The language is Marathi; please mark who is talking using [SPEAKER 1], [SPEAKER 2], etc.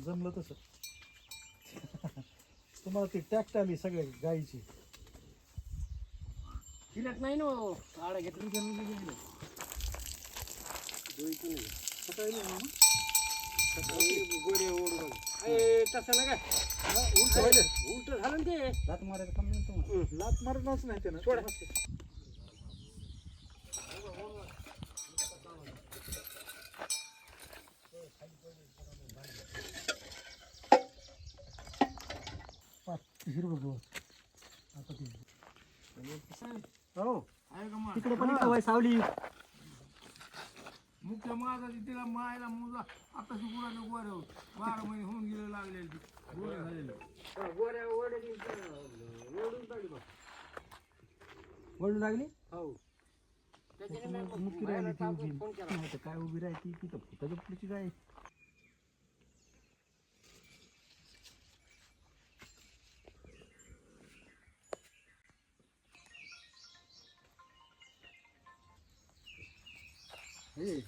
[SPEAKER 1] जमलं तसं. तुम्हाला ती टॅक्ट आली सगळ्या गाईची.
[SPEAKER 2] तिलाच नाही ना आडा घेतली जमीन गेली
[SPEAKER 1] सकाळी नाही मामा?
[SPEAKER 2] गोरे ओढून तसं ना काय
[SPEAKER 1] उलट व्हायला.
[SPEAKER 2] उलट झालं ना ते लात मारायचं काम नाही तुम्हाला.
[SPEAKER 1] लात मारणारच नाही त्यानं.
[SPEAKER 2] सोडा.
[SPEAKER 1] हिरवं गवत. आता ते
[SPEAKER 2] हो आहे का
[SPEAKER 1] तिकडे पण इकडं वय सावली.
[SPEAKER 2] मुख्य माझा तिला मायला मुलगा आता शिकवला गोऱ्या 12 महिने होऊन गेले लागलेले गोऱ्या झालेले गोऱ्या
[SPEAKER 1] वळू लागली.
[SPEAKER 2] हो
[SPEAKER 1] मुक्की राहिली ती उभी. नाही तर काय उभी राहायची तिथं फुटाच्या पुढची गाय.
[SPEAKER 2] हे